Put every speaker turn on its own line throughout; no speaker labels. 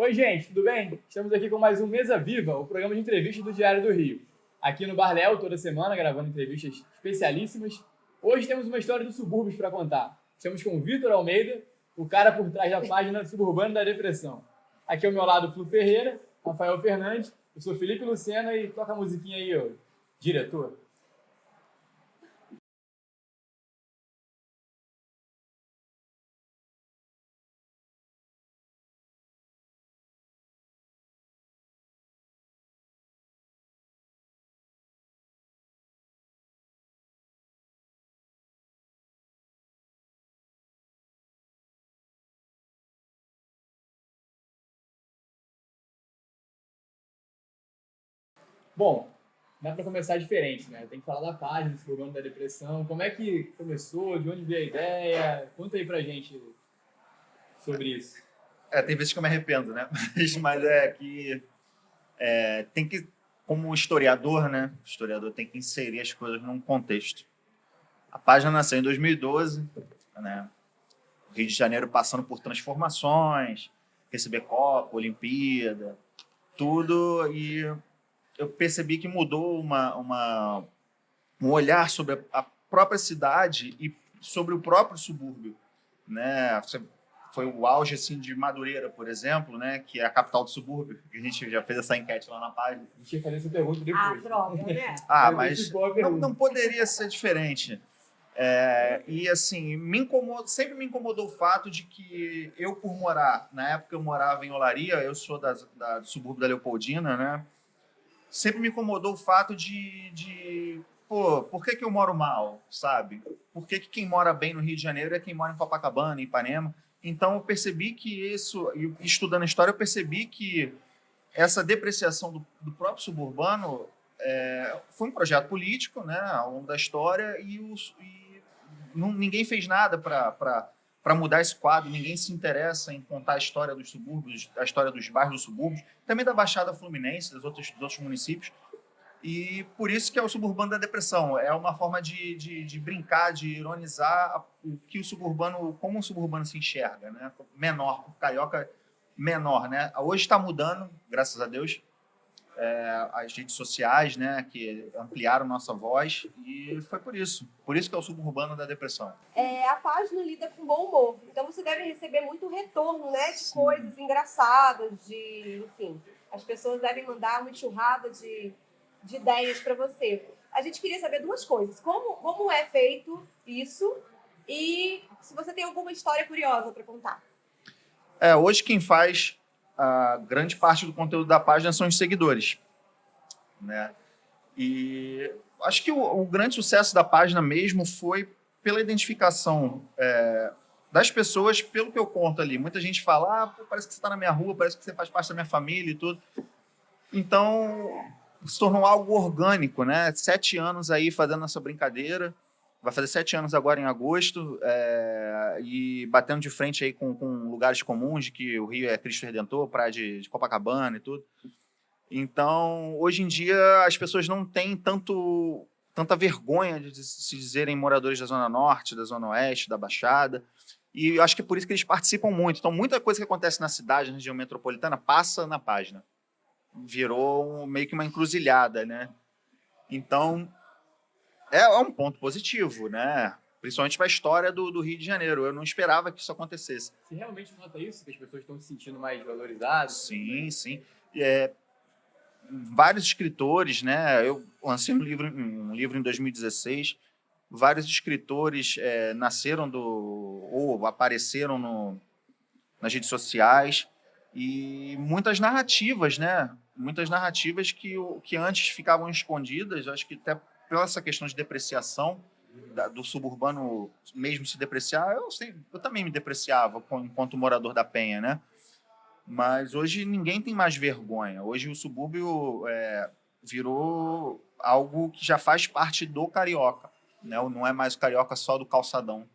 Oi, gente, tudo bem? Estamos aqui com mais um Mesa Viva, o programa de entrevistas do Diário do Rio. Aqui no Bar Léo, toda semana, gravando entrevistas especialíssimas. Hoje temos uma história dos subúrbios para contar. Estamos com o Vitor Almeida, o cara por trás da página Suburbano da Depressão. Aqui ao meu lado, Flu Ferreira, Rafael Fernandes, eu sou Felipe Lucena e toca a musiquinha aí, ô, diretor. Bom, dá para começar diferente, né? Tem que falar da página, do Suburbano da Depressão. Como é que começou? De onde veio a ideia? Conta aí pra gente sobre isso.
Tem vezes que eu me arrependo, né? Mas é que tem que, como historiador, né? O historiador tem que inserir as coisas num contexto. A página nasceu em 2012, né? Rio de Janeiro passando por transformações, receber Copa, Olimpíada, tudo, e eu percebi que mudou um olhar sobre a própria cidade e sobre o próprio subúrbio, né? Foi o auge assim, de Madureira, por exemplo, né? Que é a capital do subúrbio. A gente já fez essa enquete lá na página.
A gente ia fazer essa pergunta depois.
Droga, né?
Mas não poderia ser diferente. E assim, sempre me incomodou o fato de que eu, por morar, na época eu morava em Olaria, eu sou do subúrbio da Leopoldina, né? Sempre me incomodou o fato por que eu moro mal, sabe? Por que quem mora bem no Rio de Janeiro é quem mora em Copacabana, em Ipanema? Então eu percebi que estudando história, eu percebi que essa depreciação do próprio suburbano foi um projeto político, né, ao longo da história, ninguém fez nada para mudar esse quadro, ninguém se interessa em contar a história dos subúrbios, a história dos bairros dos subúrbios, também da Baixada Fluminense, dos outros municípios. E por isso que é o Suburbano da Depressão. É uma forma de brincar, de ironizar o que como o suburbano se enxerga, né? Menor, o carioca menor, né? Hoje está mudando, graças a Deus, as redes sociais, né? Que ampliaram nossa voz, e foi por isso que é o Suburbano da Depressão.
A página lida com bom humor, então você deve receber muito retorno, né? De coisas engraçadas, enfim, as pessoas devem mandar uma enxurrada de ideias para você. A gente queria saber duas coisas. Como é feito isso e se você tem alguma história curiosa para contar.
Hoje quem faz a grande parte do conteúdo da página são os seguidores, né? E acho que o grande sucesso da página mesmo foi pela identificação das pessoas, pelo que eu conto ali. Muita gente fala, parece que você está na minha rua, parece que você faz parte da minha família e tudo. Então se tornou algo orgânico, né? 7 anos aí fazendo essa brincadeira. Vai fazer 7 anos agora em agosto, e batendo de frente aí com lugares comuns, de que o Rio é Cristo Redentor, praia de Copacabana e tudo. Então, hoje em dia, as pessoas não têm tanta vergonha de se dizerem moradores da Zona Norte, da Zona Oeste, da Baixada. E eu acho que é por isso que eles participam muito. Então, muita coisa que acontece na cidade, na região metropolitana, passa na página. Virou meio que uma encruzilhada, né? Então, é um ponto positivo, né? Principalmente para a história do Rio de Janeiro. Eu não esperava que isso acontecesse.
Você realmente nota isso? Que as pessoas estão se sentindo mais valorizadas?
Sim, sim. Vários escritores, né? Eu lancei um livro em 2016. Vários escritores nasceram ou apareceram nas redes sociais. E muitas narrativas, né? Muitas narrativas que antes ficavam escondidas. Eu acho que até pela essa questão de depreciação do suburbano mesmo se depreciar, eu também me depreciava enquanto morador da Penha, né? Mas hoje ninguém tem mais vergonha. Hoje o subúrbio virou algo que já faz parte do carioca, né? Não é mais o carioca só do calçadão.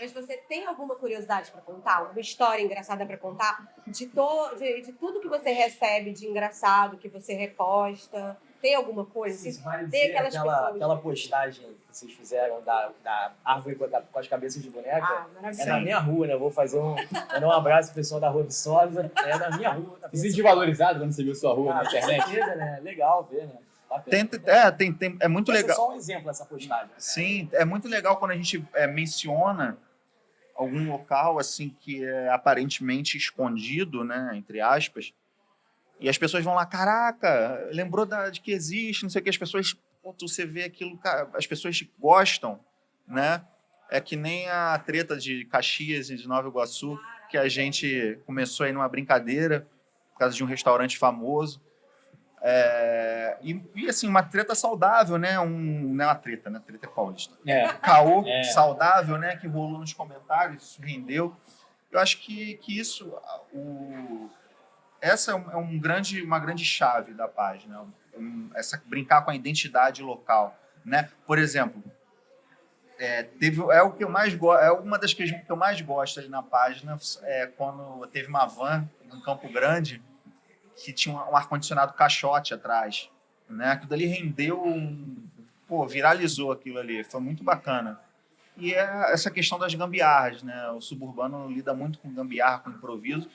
Mas você tem alguma curiosidade para contar? Alguma história engraçada para contar? De tudo que você recebe de engraçado, que você reposta? Tem alguma coisa?
Tem aquela postagem vocês fizeram da árvore com as cabeças de boneca. É
Maravilhoso.
na minha rua, né? Eu vou fazer mandar um abraço pro pessoal da Rua Viçosa. É na minha rua. Tá
Você se sentiu valorizado quando você viu sua rua na internet?
certeza, né? Legal ver, né?
É muito
Esse
legal.
é só um exemplo essa postagem.
Sim, é muito legal quando a gente menciona algum local assim que é aparentemente escondido, né, entre aspas, e as pessoas vão lá, caraca, lembrou de que existe, não sei o que, as pessoas, você vê aquilo, cara, as pessoas gostam, né? É que nem a treta de Caxias e de Nova Iguaçu, que a gente começou aí numa brincadeira por causa de um restaurante famoso. E assim, uma treta saudável, né? Não é uma treta, né? Treta é paulista. Caô saudável, né? Que rolou nos comentários, isso rendeu. Eu acho que isso, essa é uma grande chave da página, essa brincar com a identidade local, né? Por exemplo, o que eu mais gosto, uma das coisas que eu mais gosto ali na página quando teve uma van em Campo Grande que tinha um ar-condicionado caixote atrás, né? Aquilo ali rendeu, viralizou aquilo ali, foi muito bacana. E é essa questão das gambiarras, né? O suburbano lida muito com gambiarra, com improviso,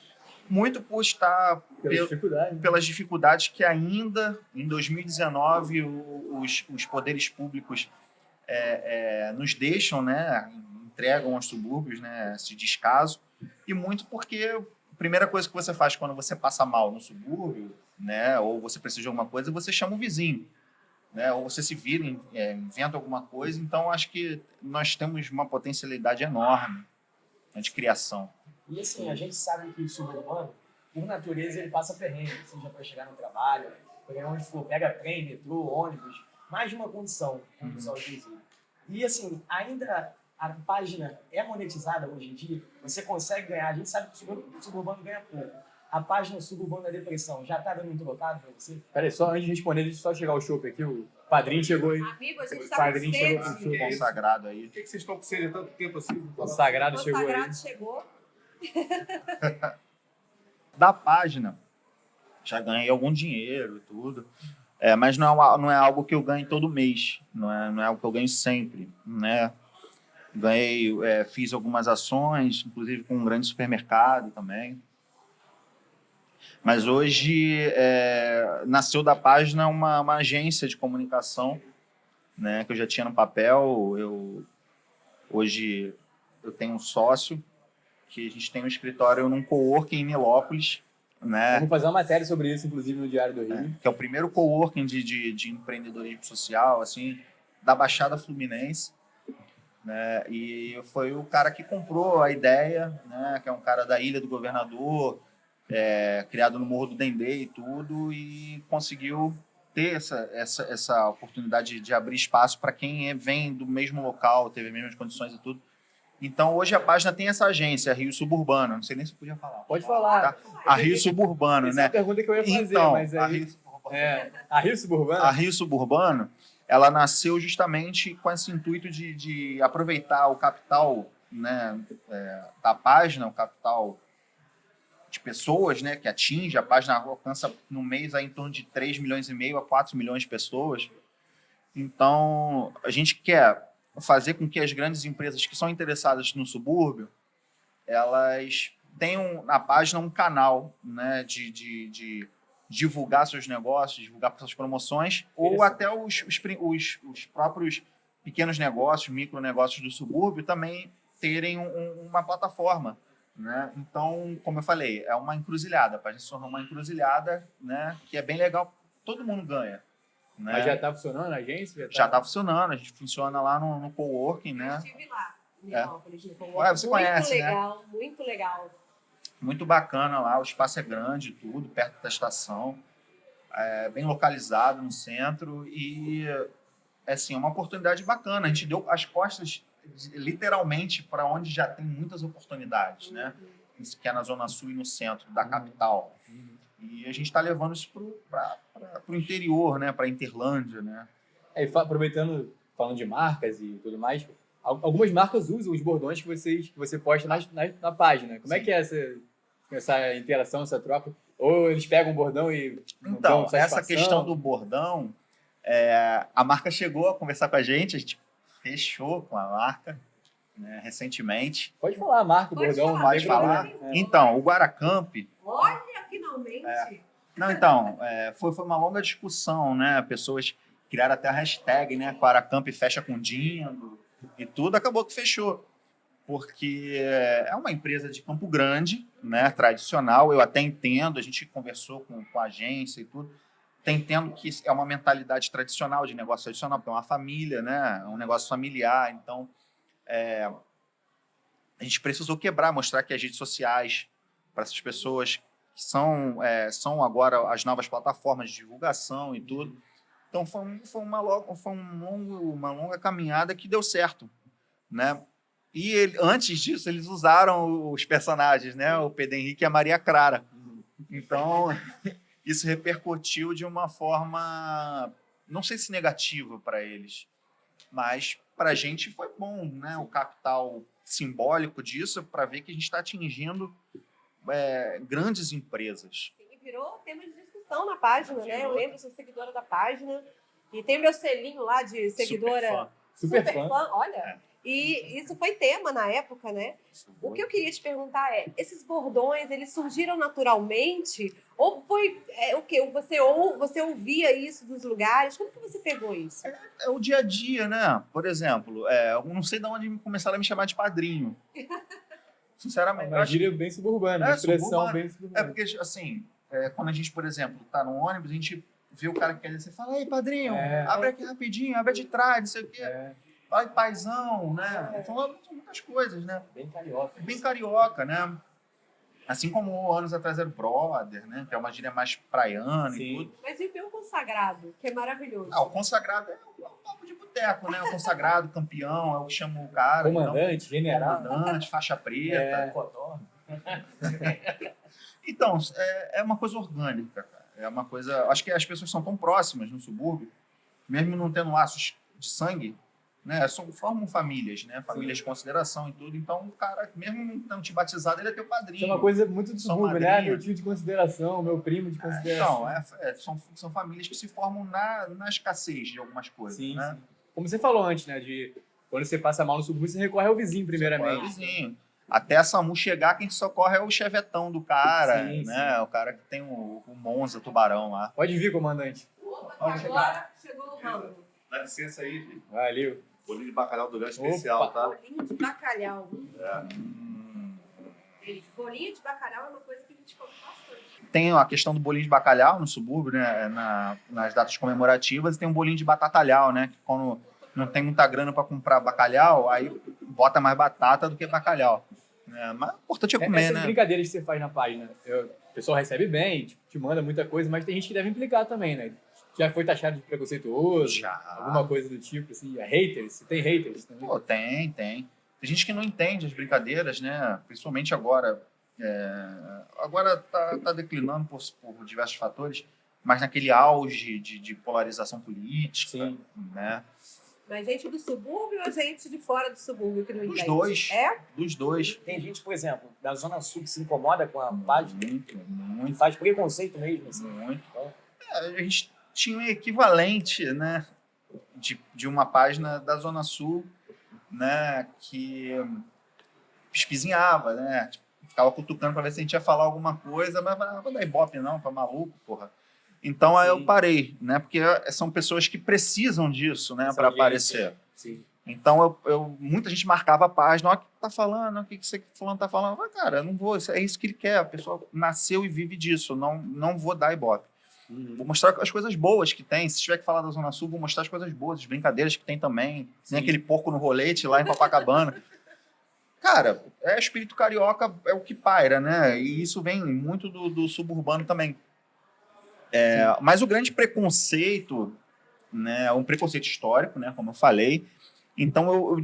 muito por estar pelas dificuldades que ainda, em 2019, os poderes públicos nos deixam, né? Entregam aos subúrbios, né? Esse descaso, e muito porque a primeira coisa que você faz quando você passa mal no subúrbio, né, ou você precisa de alguma coisa, você chama o vizinho, né, ou você se vira, inventa alguma coisa. Então, acho que nós temos uma potencialidade enorme, né, de criação.
E assim, a gente sabe que o suburbano, por natureza, ele passa perrengue, seja para chegar no trabalho, para onde for, pega trem, metrô, ônibus, mais de uma condição, como o pessoal diz. E assim, ainda a página é monetizada hoje em dia, você consegue ganhar, a gente sabe que o suburbano ganha pouco. A página Suburbano da Depressão já está dando um trocado para você?
Peraí, só antes de responder, deixa eu só chegar o chopp aqui, o padrinho chegou aí.
Amigo, a gente
O
tá
padrinho
com
chegou
sede.
com o
Consagrado aí.
Por que vocês estão com sede há tanto tempo assim?
O sagrado chegou aí.
Consagrado chegou.
Da página, já ganhei algum dinheiro e tudo, mas não é algo que eu ganho todo mês, não é algo que eu ganho sempre, né? Ganhei, fiz algumas ações, inclusive com um grande supermercado também. Mas hoje nasceu da página uma agência de comunicação, né, que eu já tinha no papel. Hoje eu tenho um sócio, que a gente tem um escritório num coworking em Nilópolis, né?
Vamos fazer uma matéria sobre isso, inclusive, no Diário do Rio.
Que é o primeiro coworking de empreendedorismo social, assim, da Baixada Fluminense. Né? E foi o cara que comprou a ideia, né? Que é um cara da Ilha do Governador, criado no Morro do Dendê e tudo, e conseguiu ter essa oportunidade de abrir espaço para quem vem do mesmo local, teve as mesmas condições e tudo. Então, hoje a página tem essa agência, a Rio Suburbano. Não sei nem se eu podia falar.
Pode falar.
Tá? A Rio Suburbano,
Essa
né?
é a pergunta que eu ia fazer,
Então,
mas aí... A Rio Suburbano?
A Rio Suburbano, ela nasceu justamente com esse intuito de aproveitar o capital, né, da página, o capital de pessoas, né, que atinge. A página alcança no mês aí em torno de 3,5 milhões a 4 milhões de pessoas. Então, a gente quer fazer com que as grandes empresas que são interessadas no subúrbio, elas tenham na página um canal, né, de divulgar seus negócios, divulgar suas promoções, ou até os próprios pequenos negócios, micronegócios do subúrbio também terem uma plataforma, né? Então, como eu falei, é uma encruzilhada, a página se tornou uma encruzilhada, né, que é bem legal, todo mundo ganha. Né?
Mas já está funcionando a agência?
Já está funcionando, a gente funciona lá no coworking,
Eu
né?
estive lá, em Nilópolis, no coworking.
Você conhece,
muito legal, muito legal.
Muito bacana lá, o espaço é grande, tudo, perto da estação, bem localizado no centro e, assim, é uma oportunidade bacana. A gente deu as costas, literalmente, para onde já tem muitas oportunidades, né? Que é na Zona Sul e no centro da capital. E a gente está levando isso para o interior, né? Para a Interlândia, né?
Aproveitando, falando de marcas e tudo mais, algumas marcas usam os bordões que você posta na página. Como é que é essa interação, essa troca? Ou eles pegam o bordão e...
Então, essa questão do bordão, a marca chegou a conversar com a gente fechou com a marca, né, recentemente.
Pode falar a marca, o
Pode
bordão.
falar,
não tem
Pode falar?
problema.
Então, o Guaracamp.
Olha, finalmente.
Não, então, foi uma longa discussão, né? Pessoas criaram até a hashtag, né? Guaracamp fecha com Dingo e tudo, acabou que fechou. Porque é uma empresa de Campo Grande, né? Tradicional, eu até entendo, a gente conversou com a agência e tudo, até entendo que é uma mentalidade tradicional, de negócio tradicional, porque é uma família, né? É um negócio familiar, então a gente precisou quebrar, mostrar que as redes sociais, para essas pessoas que são agora as novas plataformas de divulgação e tudo. Então, uma longa caminhada que deu certo, né? E antes disso, eles usaram os personagens, né? O Pedro Henrique e a Maria Clara. Então, isso repercutiu de uma forma, não sei se negativa para eles, mas para a gente foi bom, né? O capital simbólico disso para ver que a gente está atingindo grandes empresas.
E virou tema de discussão na página, né? Eu lembro, sou seguidora da página e tem meu selinho lá de seguidora
Super fã.
olha. E isso foi tema na época, né? O que eu queria te perguntar esses bordões, eles surgiram naturalmente? Ou foi o quê? Você ouvia isso dos lugares? Como que você pegou isso?
É o dia a dia, né? Por exemplo, eu não sei de onde começaram a me chamar de padrinho. Sinceramente.
Uma gíria bem suburbana, uma expressão
suburbana.
bem suburbana.
Porque, assim, quando a gente, por exemplo, tá no ônibus, a gente vê o cara que quer descer e fala, ei, padrinho, abre aqui rapidinho, abre de trás, não sei o quê. Fala aí, paizão, né? Falando muitas coisas, né?
Bem carioca.
Bem carioca, né? Assim como anos atrás era o brother, né? Que é uma gíria mais praiana e tudo.
Mas e o consagrado, que é maravilhoso.
O consagrado é um papo de boteco, né? O consagrado, campeão, é o que chama o cara.
Comandante, general.
Comandante, faixa preta. Então, é uma coisa orgânica, cara. É uma coisa... Acho que as pessoas são tão próximas no subúrbio, mesmo não tendo laços de sangue, né? Formam famílias, né? Famílias de consideração e tudo. Então, o cara, mesmo não te batizado, ele é teu padrinho.
Isso é uma coisa muito do subúrbio, né? Meu tio de consideração, meu primo de consideração.
Então, são famílias que se formam na escassez de algumas coisas,
Sim,
né?
sim. Como você falou antes, né? De quando você passa mal no subúrbio, você recorre ao vizinho primeiramente.
Ao vizinho. Até a SAMU chegar, quem socorre é o chevetão do cara,
Sim,
né? O cara que tem o Monza Tubarão lá.
Pode vir, comandante.
Opa, que agora chegou o ramo.
Dá licença aí, filho.
Valeu.
Bolinho de bacalhau do Léo especial, tá?
Bolinho de bacalhau.
É.
Bolinho de bacalhau é uma coisa que a gente come bastante.
Tem a questão do bolinho de bacalhau no subúrbio, né? Nas datas comemorativas, e tem um bolinho de batatalhau, né? Que quando não tem muita grana para comprar bacalhau, aí bota mais batata do que bacalhau. Mas o importante é comer,
Essas
né?
brincadeiras que você faz na página, o pessoal recebe bem, te manda muita coisa, mas tem gente que deve implicar também, né? Já foi taxado de preconceituoso?
Já.
Alguma coisa do tipo, assim, haters? Você tem haters também?
Pô, tem. Tem gente que não entende as brincadeiras, né? Principalmente agora. Agora tá declinando por diversos fatores, mas naquele auge de polarização política,
Sim.
né?
Mas gente do subúrbio ou gente de fora do subúrbio que não
Dos
entende?
dois.
É?
Dos dois.
Tem gente, por exemplo, da Zona Sul que se incomoda com a página
Muito,
e
muito,
faz preconceito mesmo. Assim.
muito.
Então,
A gente tinha um equivalente, né? De uma página da Zona Sul, né? Que espizinhava, né? Ficava cutucando para ver se a gente ia falar alguma coisa, mas não vou dar ibope não, tá maluco, porra. Então aí eu parei, né? Porque são pessoas que precisam disso, né? Para aparecer.
Sim.
Então muita gente marcava a página, ó, o que tá falando, o que você fulano tá falando. Mas, cara, eu não vou, é isso que ele quer. A pessoa nasceu e vive disso, não vou dar ibope. Vou mostrar as coisas boas que tem. Se tiver que falar da Zona Sul, vou mostrar as coisas boas, as brincadeiras que tem também. Tem aquele porco no rolete lá em Copacabana. Cara, espírito carioca é o que paira, né? E isso vem muito do suburbano também. Mas o grande preconceito, né, é um preconceito histórico, né, como eu falei. Então,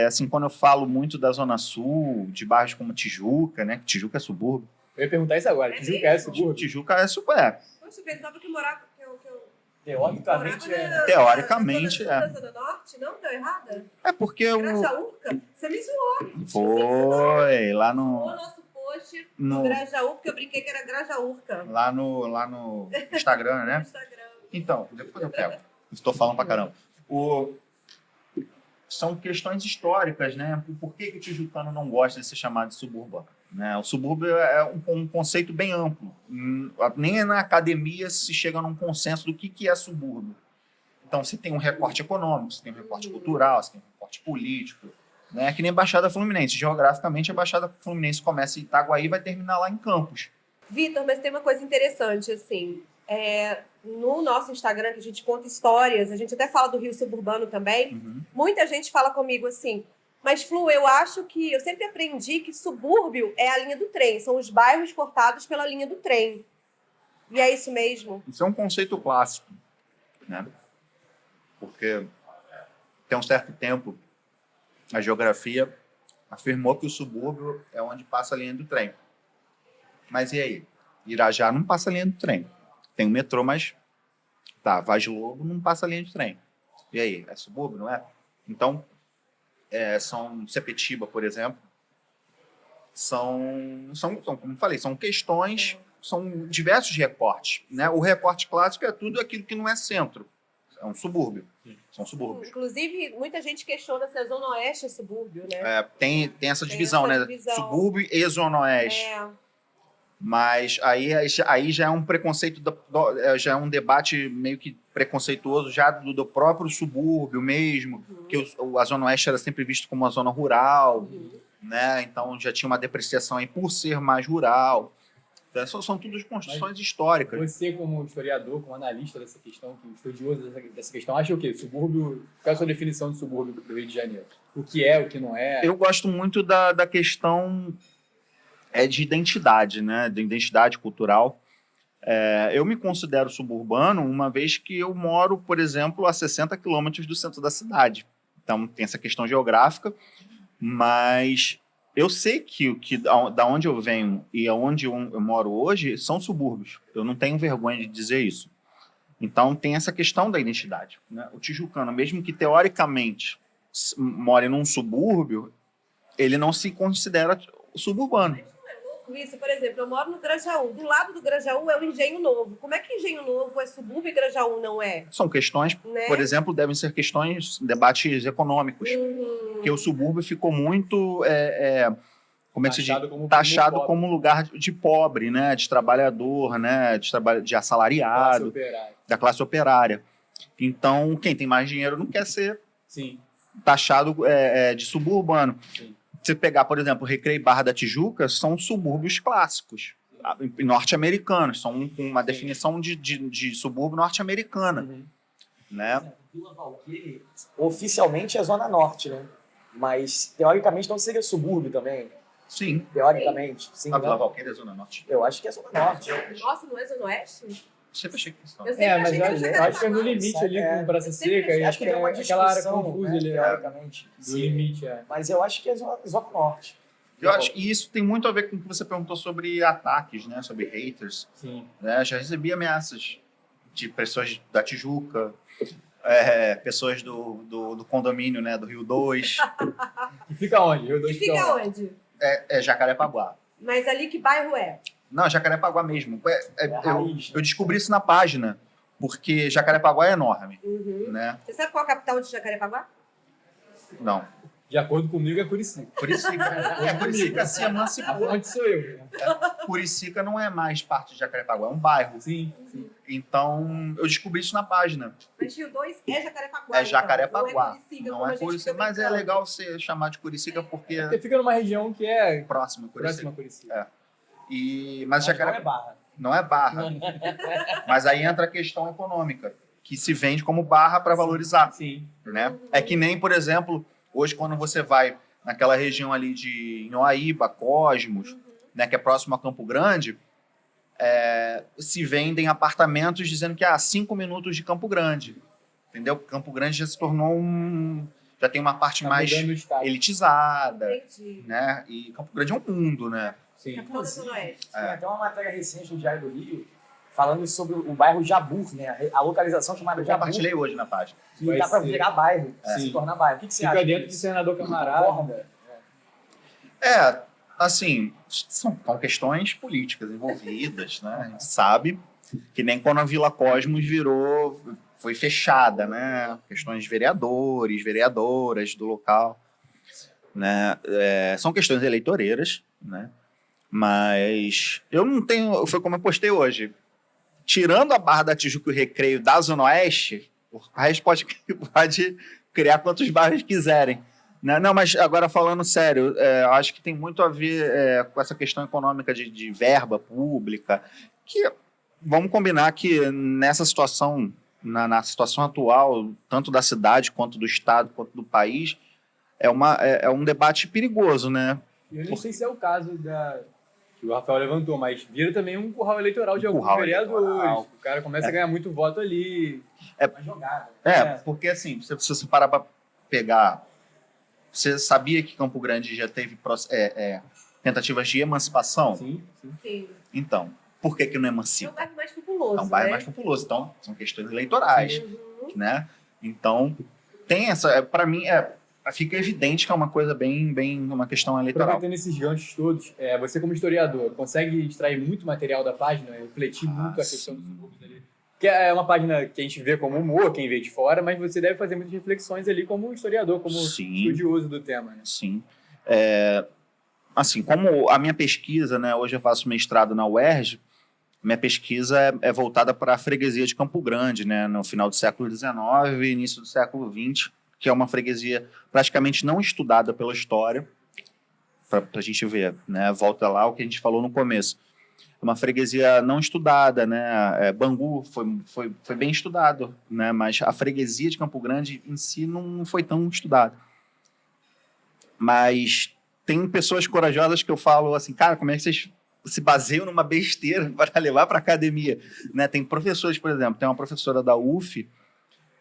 assim, quando eu falo muito da Zona Sul, de bairros como Tijuca, né, que Tijuca é subúrbio.
Eu ia perguntar isso agora. Tijuca é subúrbio?
Tijuca é super.
Poxa, eu pensava que morava... Que eu
teoricamente,
Teoricamente,
na Zona Norte, não? Deu errada?
É porque
Grajaúca? Você me zoou.
Foi lá
O
no
nosso post no Grajaú, porque eu brinquei que era Grajaúca.
lá no Instagram,
No
né?
Instagram.
Então, depois eu pego. Estou falando pra caramba. são questões históricas, né? Por que o tijucano não gosta de ser chamado de suburbano? Né? O subúrbio é um conceito bem amplo. Nem na academia se chega num consenso do que é subúrbio. Então, você tem um recorte econômico, você tem um recorte cultural, você tem um recorte político. Né? Que nem Baixada Fluminense. Geograficamente, a Baixada Fluminense começa em Itaguaí e vai terminar lá em Campos.
Vitor, mas tem uma coisa interessante, assim. No nosso Instagram, que a gente conta histórias, a gente até fala do Rio Suburbano também.
Uhum.
Muita gente fala comigo assim, mas Flu, eu sempre aprendi que subúrbio é a linha do trem, são os bairros cortados pela linha do trem. E é isso mesmo?
Isso é um conceito clássico, né? Porque tem um certo tempo a geografia afirmou que o subúrbio é onde passa a linha do trem. Mas e aí? Irajá não passa a linha do trem. Tem o metrô, mas Vaz Lobo não passa a linha de trem. E aí? É subúrbio, não é? Então, são Sepetiba, por exemplo, são, como eu falei, são questões, são diversos recortes. Né? O recorte clássico é tudo aquilo que não é centro. É um subúrbio. São subúrbios.
Inclusive, muita gente questiona se a Zona Oeste é subúrbio, né?
Tem essa divisão, né? Subúrbio e Zona Oeste. Mas aí já é um preconceito, já é um debate meio que preconceituoso já do próprio subúrbio mesmo, que a Zona Oeste era sempre vista como uma zona rural, né? Então já tinha uma depreciação aí por ser mais rural. Então, são tudo construções históricas.
Você, como historiador, como analista dessa questão, estudioso dessa questão, acha o quê? Subúrbio, qual é a sua definição de subúrbio do Rio de Janeiro? O que é, o que não é?
Eu gosto muito da questão de identidade, né? De identidade cultural. Eu me considero suburbano uma vez que eu moro, por exemplo, a 60 quilômetros do centro da cidade. Então, tem essa questão geográfica, mas eu sei que da onde eu venho e aonde eu moro hoje são subúrbios. Eu não tenho vergonha de dizer isso. Então, tem essa questão da identidade. Né? O tijucano, mesmo que teoricamente more num subúrbio, ele não se considera suburbano.
Isso, por exemplo, eu moro no Grajaú. Do lado do Grajaú é o Engenho Novo. Como é que Engenho Novo é subúrbio e Grajaú não é?
São questões,
né?
Por exemplo, devem ser questões, debates econômicos. Porque o subúrbio ficou muito, como é que se diz? Taxado como lugar de pobre, né? De trabalhador, né? De assalariado, da classe operária. Então, quem tem mais dinheiro não quer ser taxado de suburbano.
Sim.
Você pegar, por exemplo, Recreio e Barra da Tijuca, são subúrbios clássicos, norte-americanos, são uma definição de subúrbio norte-americana. Né?
Vila Valqueire, oficialmente é Zona Norte, né? Mas, teoricamente, não seria subúrbio também?
Sim.
Teoricamente. Sim,
A Vila Valqueire é Zona Norte.
Eu acho que é Zona Norte.
Nossa, não é Zona Oeste?
Sempre achei que isso.
Eu sempre achei que era
mas eu acho que é no limite ali com Praça Seca. E
acho que tem uma
aquela área
discussão,
confusa
né,
ali.
teoricamente.
Do limite,
Mas eu acho que é Zona Norte.
Eu acho que isso tem muito a ver com o que você perguntou sobre ataques, né? Sobre haters.
Sim.
Né? Já recebi ameaças de pessoas da Tijuca, pessoas do condomínio, né? Do Rio 2.
E fica onde? Rio 2
E fica onde?
Jacarepaguá.
Mas ali que bairro é?
Não, Jacarepaguá mesmo.
Raiz,
Eu descobri isso na página, porque Jacarepaguá é enorme. Né?
Você sabe qual é a capital de Jacarepaguá?
Não.
De acordo comigo, é Curicica.
Curicica se
A
emancipou.
fonte sou eu.
Curicica não é mais parte de Jacarepaguá, é um bairro.
Sim.
Então, eu descobri isso na página.
Mas Rio 2 é Jacarepaguá.
É Jacarepaguá.
Então.
Não é Curicica, mas é legal você chamar de Curicica porque
Porque fica numa região que é
próxima a Curicica.
próxima a Curicica.
Mas
não é
Jacarepaguá
Barra.
não é Barra. Mas aí entra a questão econômica, que se vende como Barra para valorizar.
Sim.
Né? É que nem, por exemplo, hoje quando você vai naquela região ali de Inhoaíba, Cosmos, né, que é próximo a Campo Grande, se vendem apartamentos dizendo que 5 minutos de Campo Grande. Entendeu? Campo Grande já se tornou já tem uma parte
Tá
mais
mudando o estado.
elitizada.
Entendi.
Né? E Campo Grande é um mundo, né?
Sim.
Capital da Zona Oeste.
Tem até uma matéria recente do Diário do Rio falando sobre o bairro Jabur, né? A localização chamada
Eu
Jabur,
compartilhei hoje na página.
que
Vai
dá para
ser.
virar bairro,
Sim.
se tornar bairro. O que você
Fica
acha
dentro de
disso?
Senador Camarada.
Assim, são questões políticas envolvidas, né? A gente sabe que nem quando a Vila Cosmos foi fechada, né? Questões de vereadores, vereadoras do local, né? São questões eleitoreiras, né? Mas eu não tenho, foi como eu postei hoje, tirando a Barra da Tijuca e o Recreio da Zona Oeste, o resto pode criar quantos bairros quiserem. Né? Não, mas agora falando sério, acho que tem muito a ver com essa questão econômica de verba pública, que vamos combinar que nessa situação, na situação atual, tanto da cidade, quanto do estado, quanto do país, é um debate perigoso, né?
Eu nem sei se é o caso que o Rafael levantou, mas vira também um curral eleitoral de alguns
curral
vereadores.
eleitoral.
O cara começa a ganhar muito voto ali.
Uma jogada.
Porque assim, se você parar para pegar, você sabia que Campo Grande já teve tentativas de emancipação?
Sim.
Sim.
Então, por que não
É um
emancipa?
bairro mais populoso,
É um bairro
né?
mais populoso, então são questões eleitorais,
Uhum.
né? Então, tem essa, para mim, fica evidente que é uma coisa bem uma questão eleitoral.
Aproveitando esses ganchos todos, você como historiador, consegue extrair muito material da página, refletir muito a questão dos subúrbios ali? Que é uma página que a gente vê como humor, quem vê de fora, mas você deve fazer muitas reflexões ali como historiador, como estudioso do tema, né?
Sim. Assim, como a minha pesquisa, né, hoje eu faço mestrado na UERJ, minha pesquisa é voltada para a freguesia de Campo Grande, né, no final do século XIX e início do século XX, que é uma freguesia praticamente não estudada pela história, para a gente ver, né, volta lá o que a gente falou no começo. Uma freguesia não estudada, né, Bangu foi bem estudado, né, mas a freguesia de Campo Grande em si não foi tão estudada. Mas tem pessoas corajosas que eu falo assim, cara, como é que vocês se baseiam numa besteira para levar para a academia? Né? Tem professores, por exemplo, tem uma professora da UF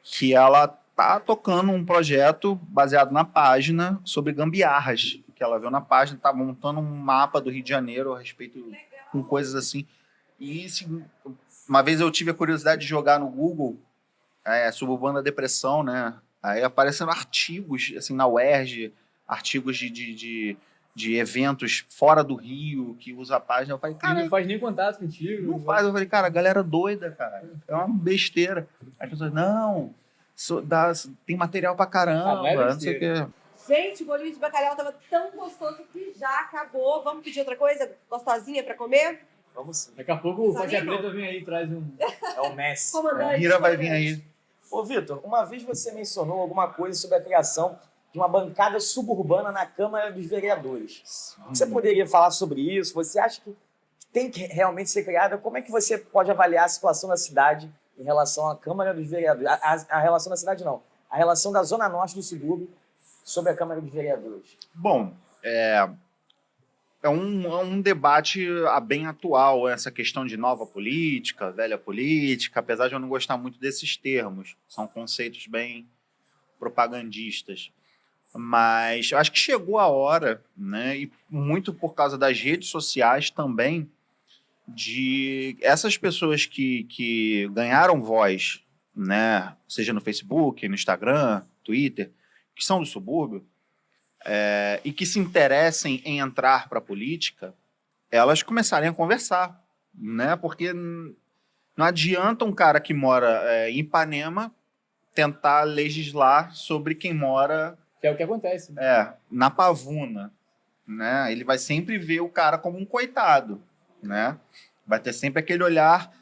que ela tá tocando um projeto baseado na página sobre gambiarras, que ela viu na página, tá montando um mapa do Rio de Janeiro a respeito com coisas assim. E uma vez eu tive a curiosidade de jogar no Google Suburbana Depressão, né? Aí aparecendo artigos assim na UERJ, artigos de eventos fora do Rio, que usa a página. Eu falei,
Ele
cara,
não faz nem contato contigo.
não faz. Eu falei, cara, a galera doida, cara. É uma besteira. As pessoas, não, tem material pra caramba,
não é
não sei o quê.
Gente, o bolinho de bacalhau tava tão gostoso que já acabou. Vamos pedir outra coisa gostosinha pra comer?
Vamos sim.
Daqui a pouco o Faixa
Desanima?
Preta vem aí e traz um...
É o Messi.
Comandante.
Mira vai vir aí.
Ô, Vitor, uma vez você mencionou alguma coisa sobre a criação de uma bancada suburbana na Câmara dos Vereadores. Você poderia falar sobre isso? Você acha que tem que realmente ser criada? Como é que você pode avaliar a situação da cidade em relação à Câmara dos Vereadores? A relação da cidade, não. A relação da Zona Norte do subúrbio sobre a Câmara dos Vereadores.
Bom, é um debate bem atual, essa questão de nova política, velha política, apesar de eu não gostar muito desses termos. São conceitos bem propagandistas. Mas eu acho que chegou a hora, né, e muito por causa das redes sociais também, de essas pessoas que ganharam voz, né, seja no Facebook, no Instagram, Twitter, que são do subúrbio, e que se interessem em entrar para a política, elas começarem a conversar, né, porque não adianta um cara que mora em Ipanema tentar legislar sobre quem mora...
Que é o que acontece. Né?
Na Pavuna, né? Ele vai sempre ver o cara como um coitado, né? Vai ter sempre aquele olhar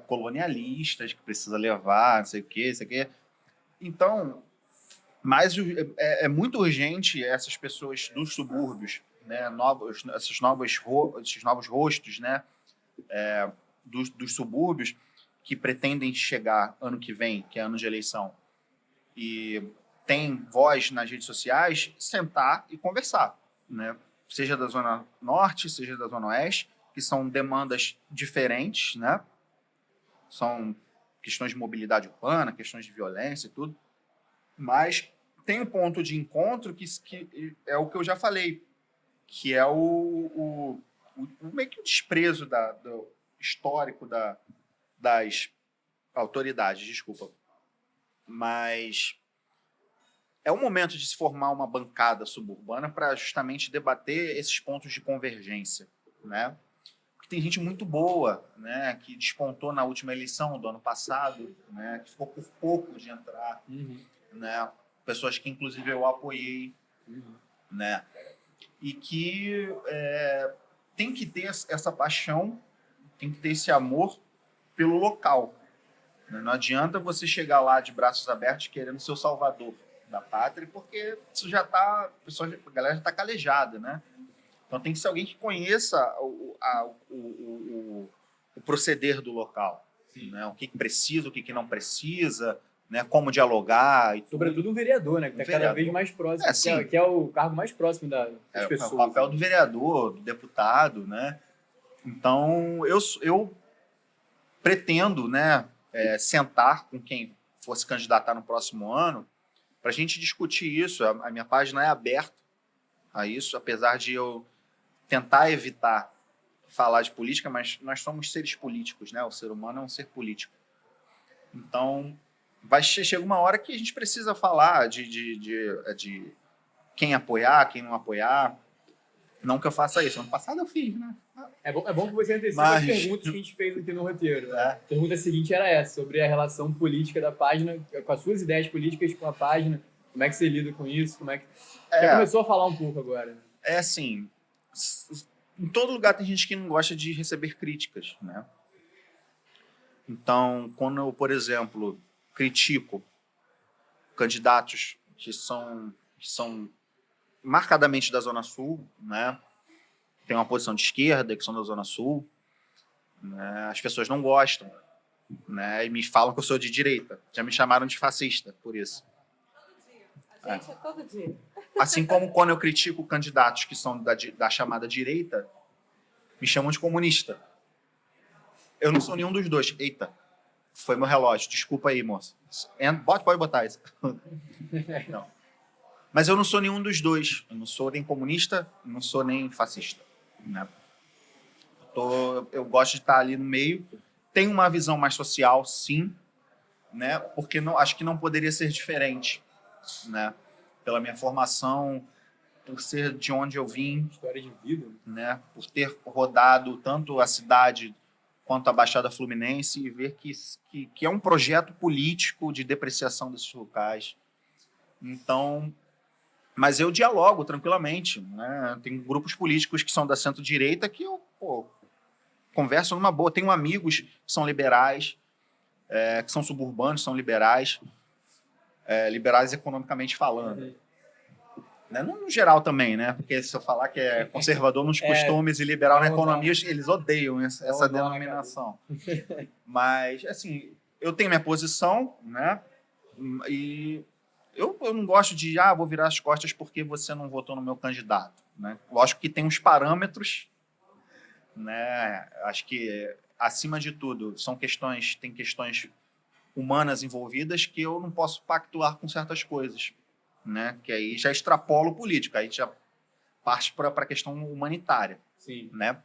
colonialista que precisa levar, não sei o quê, isso aqui. Então, mas é muito urgente essas pessoas dos subúrbios, né? Esses novos rostos, né? Dos subúrbios que pretendem chegar ano que vem, que é ano de eleição, e tem voz nas redes sociais, sentar e conversar, né? Seja da Zona Norte, seja da Zona Oeste, que são demandas diferentes, né? São questões de mobilidade urbana, questões de violência e tudo, mas tem um ponto de encontro que é o que eu já falei, que é meio que o desprezo do histórico das autoridades, desculpa. Mas é o momento de se formar uma bancada suburbana para justamente debater esses pontos de convergência, né? tem gente muito boa, né, que despontou na última eleição do ano passado, né, que ficou por pouco de entrar, né, pessoas que inclusive eu apoiei, né, e que tem que ter essa paixão, tem que ter esse amor pelo local. Né? Não adianta você chegar lá de braços abertos querendo ser o salvador da pátria, porque isso já tá, a galera já está calejada, né? Então tem que ser alguém que conheça o proceder do local, né? O que precisa, o que não precisa, né? Como dialogar. E
Sobretudo um vereador, né? Que está cada vez mais próximo, que é o cargo mais próximo das pessoas.
O papel do vereador, do deputado, né? Então eu pretendo, né, sentar com quem for se candidatar no próximo ano para a gente discutir isso. A minha página é aberta a isso, apesar de eu tentar evitar falar de política, mas nós somos seres políticos, né? O ser humano é um ser político. Então, chega uma hora que a gente precisa falar de quem apoiar, quem não apoiar. Não que eu faça isso. Ano passado eu fiz, né?
É bom que você antecipe as perguntas que a gente fez aqui no roteiro. A pergunta seguinte era essa, sobre a relação política da página, com as suas ideias políticas com a página. Como é que você lida com isso? Já começou a falar um pouco agora.
É assim, em todo lugar tem gente que não gosta de receber críticas, né? Então, quando eu, por exemplo, critico candidatos que são marcadamente da Zona Sul, né? Tem uma posição de esquerda, que são da Zona Sul, né? As pessoas não gostam, né? E me falam que eu sou de direita. Já me chamaram de fascista por isso.
A gente é todo dia.
Assim como quando eu critico candidatos que são da chamada direita, me chamam de comunista. Eu não sou nenhum dos dois. Eita, foi meu relógio. Desculpa aí, moça. Pode botar isso. Não. Mas eu não sou nenhum dos dois. Eu não sou nem comunista, não sou nem fascista. Né? Eu gosto de estar ali no meio. Tenho uma visão mais social, sim, né? Porque acho que não poderia ser diferente, né? Pela minha formação, por ser de onde eu vim.
História de vida.
Né? Por ter rodado tanto a cidade quanto a Baixada Fluminense e ver que é um projeto político de depreciação desses locais. Então... Mas eu dialogo tranquilamente, né? Tem grupos políticos que são da centro-direita que eu converso numa boa. Tenho amigos que são liberais, que são suburbanos, são liberais, liberais economicamente falando. Né? No geral também, né? Porque se eu falar que é conservador nos costumes e liberal na economia, eles odeiam essa denominação. Mas, assim, eu tenho minha posição, né? E... Eu não gosto de, vou virar as costas porque você não votou no meu candidato. Né? Lógico que tem uns parâmetros, né? Acho que, acima de tudo, tem questões humanas envolvidas que eu não posso pactuar com certas coisas. Né? Que aí já extrapola o político, aí já parte para a questão humanitária.
Sim.
Né?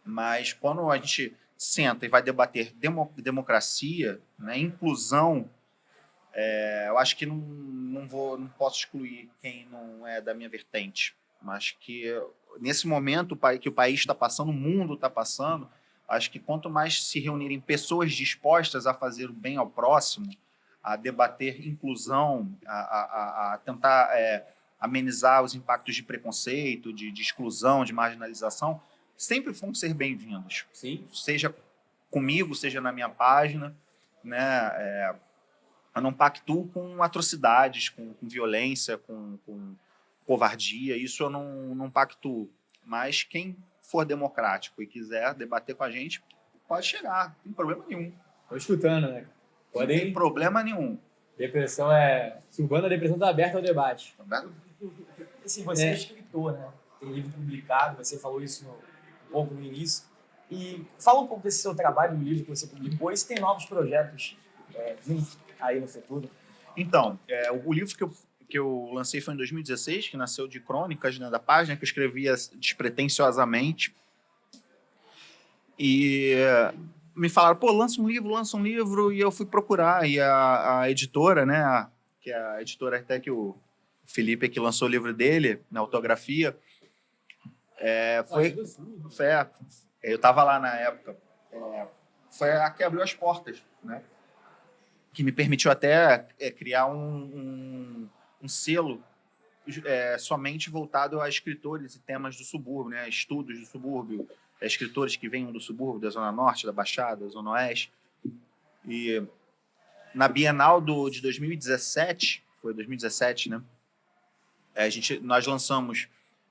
Mas quando a gente senta e vai debater democracia, né? Inclusão, eu acho que não posso excluir quem não é da minha vertente. Mas que nesse momento que o país está passando, o mundo está passando, acho que quanto mais se reunirem pessoas dispostas a fazer o bem ao próximo, a debater inclusão, a tentar amenizar os impactos de preconceito, de exclusão, de marginalização, sempre vão ser bem-vindos.
Sim.
Seja comigo, seja na minha página, né? Eu não pactuo com atrocidades, com violência, com covardia. Isso eu não pactuo. Mas quem for democrático e quiser debater com a gente, pode chegar. Não tem problema nenhum.
Estou escutando, né?
Não tem problema nenhum.
Depressão Suburbana, a depressão está aberta ao debate.
Assim, você é escritor, né? Tem livro publicado, você falou isso um pouco no início. E fala um pouco desse seu trabalho, no livro que você publicou, e se tem novos projetos vindo aí no futuro.
Então, o livro que eu lancei foi em 2016, que nasceu de crônicas, né, da página, que eu escrevia despretensiosamente. E me falaram, lança um livro, e eu fui procurar. E a editora, né, que é a editora até que o Felipe que lançou o livro dele, na autografia, Eu estava lá na época. Foi a que abriu as portas, né? Que me permitiu até criar um selo somente voltado a escritores e temas do subúrbio, né? Estudos do subúrbio, escritores que venham do subúrbio, da Zona Norte, da Baixada, da Zona Oeste. E na Bienal de 2017, foi 2017, né? Nós lançamos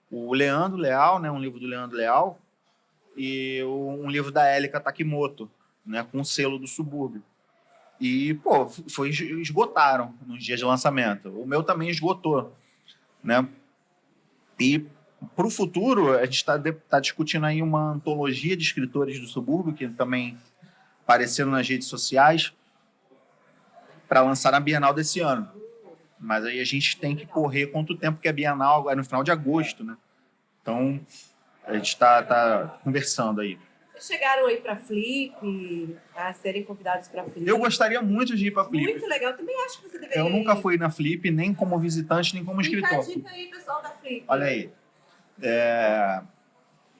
o Leandro Leal, né? Um livro do Leandro Leal, e um livro da Élica Takimoto, né? Com o selo do subúrbio. E, pô, esgotaram nos dias de lançamento. O meu também esgotou, né? E para o futuro, a gente está discutindo aí uma antologia de escritores do subúrbio, que também apareceram nas redes sociais, para lançar na Bienal desse ano. Mas aí a gente tem que correr quanto tempo que a Bienal é no final de agosto, né? Então, a gente está conversando aí.
Vocês chegaram aí para Flip, a serem convidados para Flip?
Eu gostaria muito de ir para Flip.
Muito legal. Eu também acho que você deveria
Eu nunca
ir.
fui na Flip, nem como visitante, nem como
Fica a
escritor.
dica aí, pessoal da Flip.
Olha aí.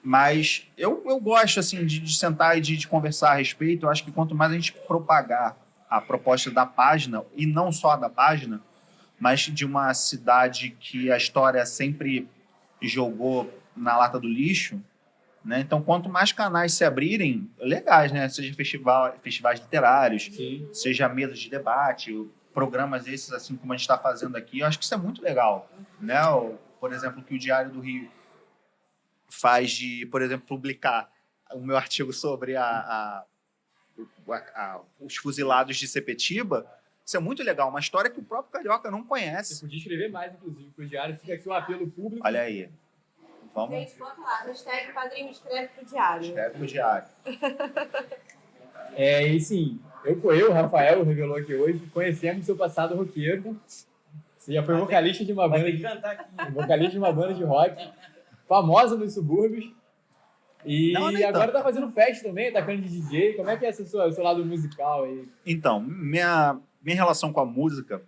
Mas eu gosto assim, de sentar e de conversar a respeito. Eu acho que quanto mais a gente propagar a proposta da página, e não só da página, mas de uma cidade que a história sempre jogou na lata do lixo, né? Então, quanto mais canais se abrirem, legais, né? Seja festivais literários,
Sim.
seja mesas de debate, programas desses, assim como a gente está fazendo aqui, eu acho que isso é muito legal, né? Por exemplo, o que o Diário do Rio faz de, por exemplo, publicar o meu artigo sobre os fuzilados de Sepetiba. Isso é muito legal, uma história que o próprio carioca não
Você
conhece.
podia escrever mais, inclusive, pro diário. Fica aqui o apelo público.
Olha aí. Vamos.
Gente, bota lá, hashtag Padrinho Escreve pro Diário.
Escreve pro Diário.
E sim, o Rafael, revelou aqui hoje, conhecemos seu passado roqueiro. Você já foi vocalista de uma
Vai
banda
ter que cantar aqui.
vocalista de uma banda de rock, famosa nos subúrbios. E
Não, nem
agora
tanto.
tá fazendo festa também, tá cantando de DJ. Como é que é esse seu lado musical aí?
Então, minha relação com a música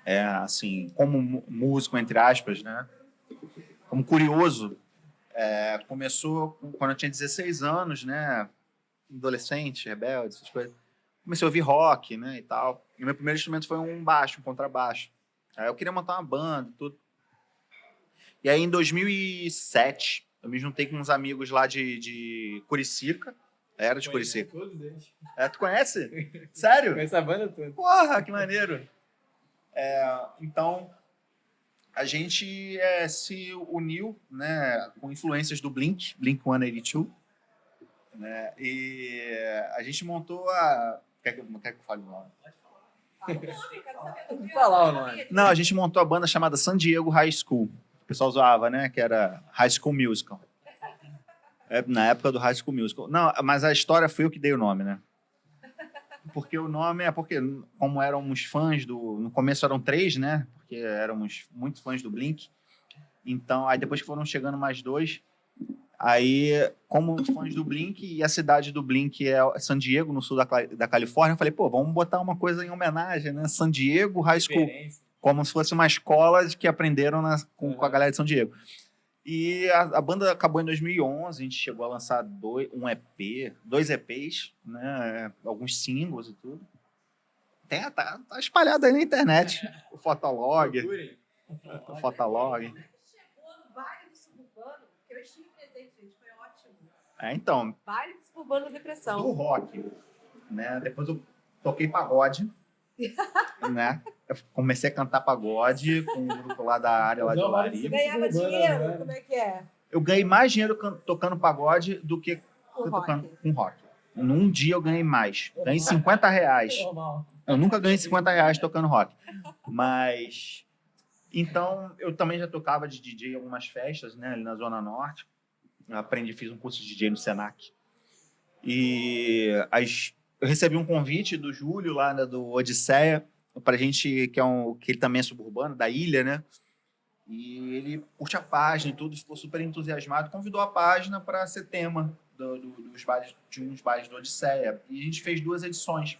é, assim, como músico, entre aspas, né? Como curioso, começou quando eu tinha 16 anos, né? Adolescente, rebelde, essas coisas. Comecei a ouvir rock, né, e tal. E meu primeiro instrumento foi um contrabaixo. Aí eu queria montar uma banda e tudo. E aí, em 2007, eu me juntei com uns amigos lá de Curicica. Era de Curicica.
Todos eles.
Tu conhece? Sério?
Com essa banda toda.
Porra, que maneiro. Então, a gente se uniu, né, com influências do Blink 182, né, e a gente montou a... Quer que eu fale o nome?
Vou falar o nome.
Não, a gente montou a banda chamada San Diego High School. O pessoal zoava, né, que era High School Musical. Na época do High School Musical. Não, mas a história foi eu que dei o nome, né? Porque o nome porque como éramos fãs no começo eram 3, né? Porque éramos muito fãs do Blink. Então, aí depois que foram chegando mais 2, aí, como fãs do Blink, e a cidade do Blink é San Diego, no sul da Califórnia, eu falei, pô, vamos botar uma coisa em homenagem, né? San Diego High School.
Referência.
Como se fosse uma escola que aprenderam com a galera de São Diego. E a banda acabou em 2011, a gente chegou a lançar 2 EPs, né? Alguns singles e tudo. Tá espalhado aí na internet. O Fotolog.
Procurem.
O Fotolog.
Chegou no baile do suburbano, que eu estive presente, gente, foi ótimo.
Então,
Baile do suburbano
do
Depressão.
rock, né? Depois eu toquei pagode, né? Eu comecei a cantar pagode com um grupo lá da área lá de
Não,
Lari.
Você ganhava
Suburbano,
dinheiro?
né?
Como é que é?
Eu ganhei mais dinheiro tocando pagode do que
Com
tocando
rock.
com rock. Num dia eu ganhei mais. Ganhei R$50.
Normal.
Eu nunca ganhei R$50 tocando rock. Mas... Então, eu também já tocava de DJ em algumas festas, né? Ali na Zona Norte. Eu fiz um curso de DJ no Senac. E eu recebi um convite do Júlio, lá, né, do Odisseia, pra gente, que ele também é suburbano, da ilha, né? E ele curte a página e tudo, ficou super entusiasmado, convidou a página para ser tema dos bailes, de uns bailes do Odisseia. E a gente fez 2 edições,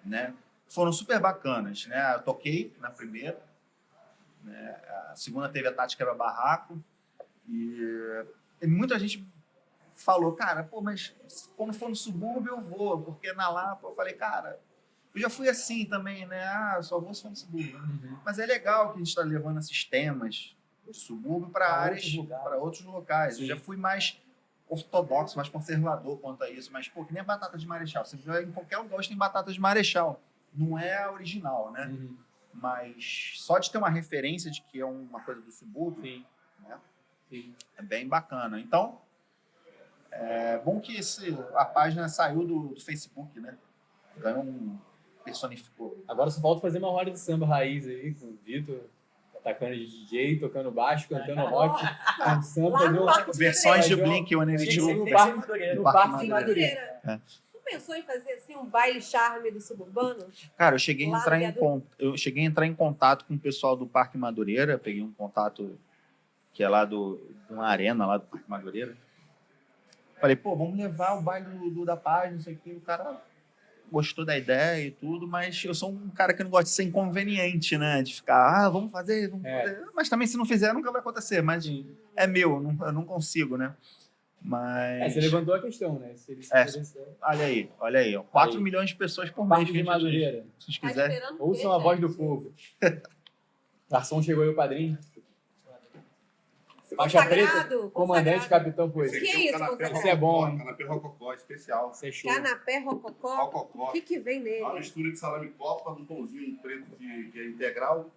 né? Foram super bacanas, né? Eu toquei na primeira, né? A segunda teve a Tati Quebra Barraco, e muita gente falou, cara, pô, mas quando for no subúrbio eu vou, porque na Lapa eu falei, cara, eu já fui assim também, né? Ah, só vou se for no subúrbio. Mas é legal que a gente está levando esses temas de subúrbio para áreas, para outros locais.
Sim.
Eu já fui mais ortodoxo, mais conservador quanto a isso, mas, pô, que nem a batata de Marechal. Você vê em qualquer lugar hoje tem batata de Marechal. Não é a original, né? Mas só de ter uma referência de que é uma coisa do subúrbio,
Sim.
né?
Sim.
É bem bacana. Então, é bom que a página saiu do Facebook, né? Então, personificou.
Agora só falta fazer uma roda de samba raiz aí com o Vitor, atacando de DJ, tocando baixo, cantando rock, com samba.
Lá no Parque de
Versões de
Madureira.
Blink, One
Tem que
Eighty
ser
Two.
no
Parque
Parque
No
Parque
Parque
de
Madureira.
Madureira.
Tu pensou em fazer assim um baile charme do suburbano?
Cara, eu cheguei,
Lá no
eu cheguei a entrar em contato com o pessoal do Parque Madureira, peguei um contato que é lá de uma arena lá do Parque Madureira. Falei, pô, vamos levar o baile da página, não sei o que. O cara gostou da ideia e tudo, mas eu sou um cara que não gosta de ser inconveniente, né? De ficar, vamos fazer. Mas também se não fizer, nunca vai acontecer. Mas é meu, eu não consigo, né? Mas...
Você levantou a questão, né? Se ele se
É.
interessar.
Olha aí. Ó, 4
Aí.
milhões de pessoas por mês.
Parque
que
de
a gente-
Madureira.
Se vocês
Tá
quiserem.
esperando o quê,
Ouçam a voz do
gente?
povo. Garçom chegou aí o padrinho. Faixa preta,
Consagrado,
comandante,
consagrado.
capitão
Que
poesia.
é isso,
canapé
consagrado?
Isso é bom, hein?
Canapé rococó especial.
Isso é show.
Canapé rococó.
Rococó.
O que vem nele?
Uma mistura de salame copa, um pãozinho preto que é integral,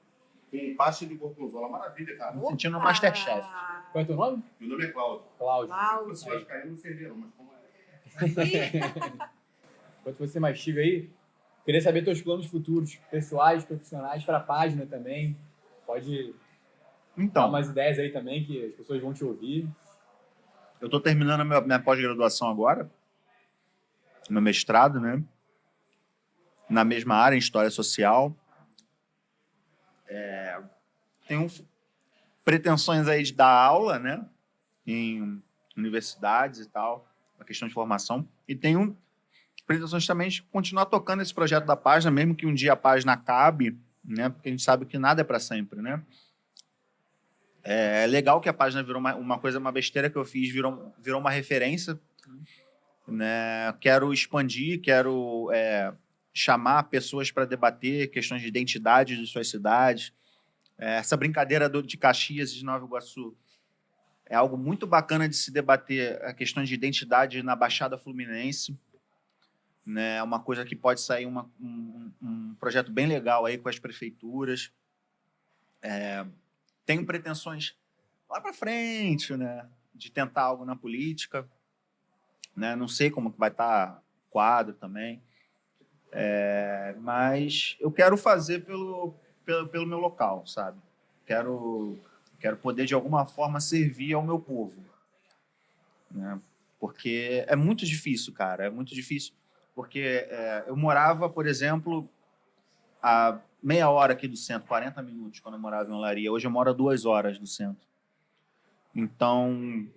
com pasta de gorgonzola. Maravilha, cara.
Tô sentindo um Masterchef.
Qual é o teu nome?
Meu nome é Cláudio.
Cláudio.
Uau.
As pessoas caindo não serviram, mas como é?
Enquanto você mastiga aí, queria saber teus planos futuros, pessoais, profissionais, para a página também. Pode dar
Então,
umas ideias aí também, que as pessoas vão te ouvir.
eu tô terminando a minha pós-graduação agora, meu mestrado, né? Na mesma área, em História Social. Tenho pretensões aí de dar aula, né? Em universidades e tal, a questão de formação. E tenho pretensões também de continuar tocando esse projeto da página, mesmo que um dia a página acabe, né? Porque a gente sabe que nada é para sempre, né? É legal que a página virou uma coisa, uma besteira que eu fiz, virou uma referência, né? Quero expandir, quero chamar pessoas para debater questões de identidade de suas cidades. Essa brincadeira de Caxias e de Nova Iguaçu é algo muito bacana de se debater, a questão de identidade na Baixada Fluminense, né? Uma coisa que pode sair um projeto bem legal aí com as prefeituras. Tenho pretensões lá para frente, né? De tentar algo na política, né? Não sei como que vai estar o quadro também, mas eu quero fazer pelo meu local, sabe? Quero poder de alguma forma servir ao meu povo, né? Porque é muito difícil, cara, é muito difícil, porque eu morava, por exemplo, a meia hora aqui do centro, 40 minutos quando eu morava em Olaria. Hoje eu moro a 2 horas do centro. Então,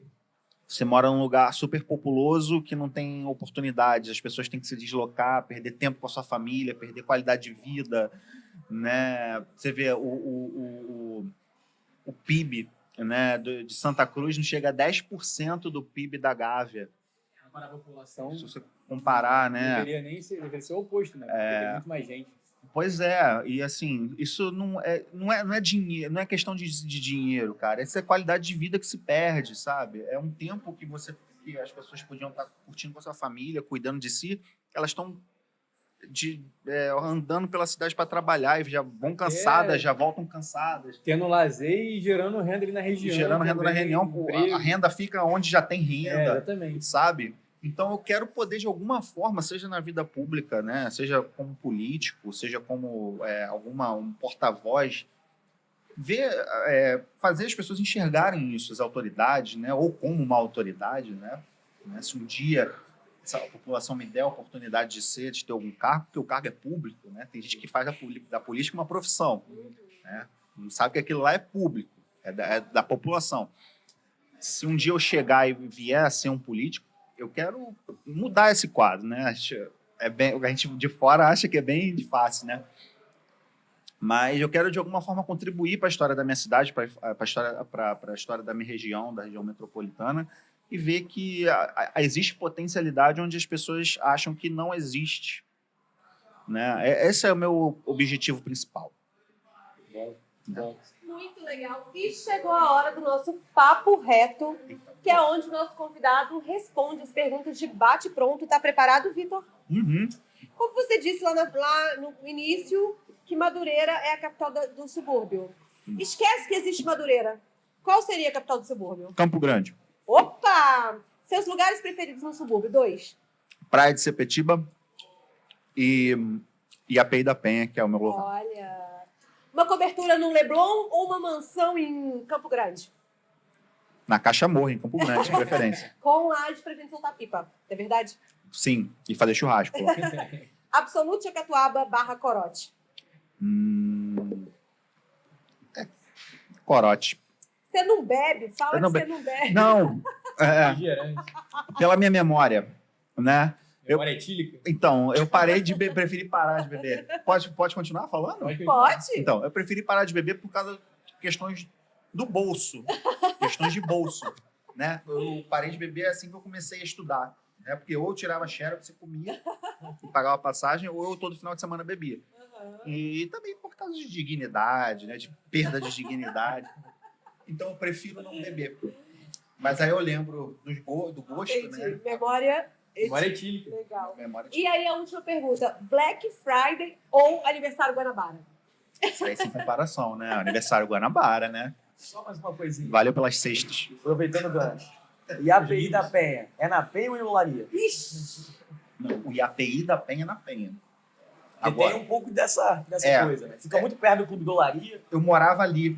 você mora num lugar super populoso que não tem oportunidades, as pessoas têm que se deslocar, perder tempo com a sua família, perder qualidade de vida, né? Você vê o PIB, né, de Santa Cruz não chega a 10% do PIB da Gávea.
Para a população,
Se você comparar, né?
deveria ser o oposto, né? Porque tem muito mais gente.
Pois é, e assim, isso não é dinheiro, não é questão de dinheiro, cara. Essa é qualidade de vida que se perde, sabe? É um tempo que as pessoas podiam estar curtindo com a sua família, cuidando de si, elas estão andando pela cidade para trabalhar e já vão cansadas, já voltam cansadas.
Tendo lazer e gerando renda ali na região.
Gerando renda na
também,
região,
emprego.
a renda fica onde já tem renda,
Exatamente.
sabe? Então eu quero poder de alguma forma, seja na vida pública, né, seja como político, seja como um porta-voz, fazer as pessoas enxergarem isso, as autoridades, né, ou como uma autoridade, né? Se um dia essa população me der a oportunidade de ter algum cargo, porque o cargo é público, né? Tem gente que faz da política uma profissão, né? Não sabe que aquilo lá é público, é da população. Se um dia eu chegar e vier a ser um político, eu quero mudar esse quadro, né? A gente de fora acha que é bem fácil, né? Mas eu quero, de alguma forma, contribuir para a história da minha cidade, para a história da minha região, da região metropolitana, e ver que existe potencialidade onde as pessoas acham que não existe. Né? Esse é o meu objetivo principal.
Bom.
Muito legal. E chegou a hora do nosso papo reto, que é onde o nosso convidado responde as perguntas de bate-pronto. Tá preparado, Vitor?
Uhum.
Como você disse lá no início, que Madureira é a capital do subúrbio. Esquece que existe Madureira. Qual seria a capital do subúrbio?
Campo Grande.
Opa! Seus lugares preferidos no subúrbio? 2.
Praia de Sepetiba e Iapei da Penha, que é o meu lugar.
Olha... Uma cobertura no Leblon ou uma mansão em Campo Grande?
Na Caixa Morra, em Campo Grande, de preferência.
Com áreas pra gente soltar pipa. É verdade?
Sim, e fazer churrasco.
Absolute Acatuaba / Corote.
Corote.
Você não bebe? Fala
Eu não
que você não bebe.
Não,
Refrigerante.
pela minha memória, né?
Memória etílica.
Então, eu parei de beber, preferi parar de beber. Pode continuar falando?
Pode?
Então, eu preferi parar de beber por causa de questões do bolso. Questões de bolso, né? Eu parei de beber assim que eu comecei a estudar, né? Porque ou eu tirava xerox, você comia, e pagava passagem, ou eu todo final de semana bebia. E também por causa de dignidade, né? De perda de dignidade. Então, eu prefiro não beber. Mas aí eu lembro do gosto,
Entendi.
né?
Memória
Etílica.
Legal.
Memória
E aí a última pergunta. Black Friday ou aniversário Guanabara?
Isso aí sem comparação, né? Aniversário Guanabara, né?
Só mais uma coisinha.
Valeu pelas cestas.
Aproveitando o gancho. E a API da Penha? É na Penha ou em Olaria?
Ixi.
Não, o IAPI da Penha é na Penha.
Porque
Agora,
tem um pouco dessa
É.
coisa, né? Fica muito perto do Clube do Olaria.
eu morava ali,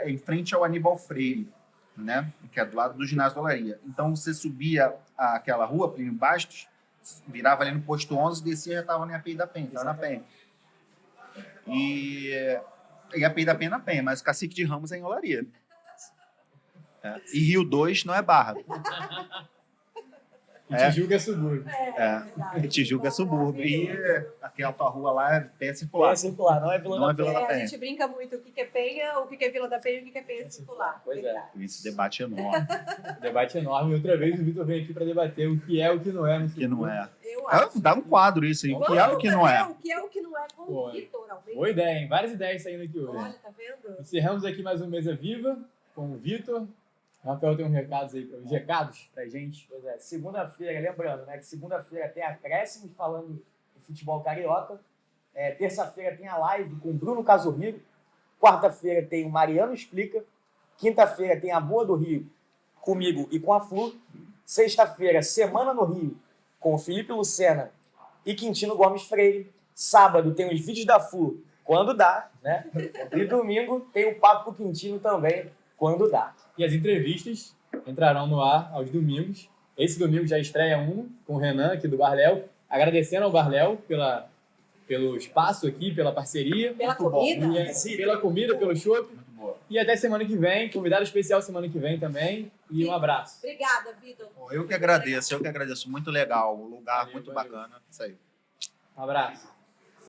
em frente ao Aníbal Freire, né? Que é do lado do ginásio da Olaria. Então, você subia aquela rua, Plínio Bastos, virava ali no posto 11, descia e já estava na IAPI da Penha, estava na Penha. E IAPI da Penha é na Penha, mas o Cacique de Ramos é em Olaria. E Rio 2 não é Barra.
E Tijuca é subúrbio.
E Tijuca é subúrbio. E aquela tua rua lá é Penha Circular.
É circular, não é Vila
Não
da
é Vila
Penha.
da
A
Penha.
gente brinca muito o que é Penha, o que é Vila da Penha e o que é Penha Circular.
Pois é.
Verdade.
Esse debate é enorme.
Debate enorme. Outra vez o Vitor vem aqui para debater o que é o que não é no
Que não
subúrbio.
é.
Eu acho.
Dá um quadro isso aí. O que é o que não é.
O que é o que não é com
Pô,
o Vitor Almeida.
Boa ideia, hein? Várias ideias saindo aqui hoje.
Olha, tá vendo?
Encerramos aqui mais um Mesa Viva com o Vitor. Rafael tem uns recados pra gente.
Pois é, segunda-feira, lembrando, né, que segunda-feira tem acréscimos falando do futebol carioca. Terça-feira tem a live com o Bruno Casorrigo. Quarta-feira tem o Mariano Explica. Quinta-feira tem a Boa do Rio comigo e com a Flu. Sexta-feira, Semana no Rio com o Felipe Lucena e Quintino Gomes Freire. Sábado tem os vídeos da Flu quando dá, né? E domingo tem o Papo com o Quintino também quando dá.
E as entrevistas entrarão no ar aos domingos. Esse domingo já estreia um com o Renan, aqui do Barléu. Agradecendo ao Barléu pelo espaço aqui, pela parceria.
Pela
Muito bom.
comida.
E pela comida, pelo chopp.
Muito boa.
E até semana que vem. Convidado especial semana que vem também. E um abraço.
Obrigada, Vitor.
Eu que agradeço. Muito legal. O lugar
Valeu,
muito
valeu.
bacana. Isso aí.
Um abraço.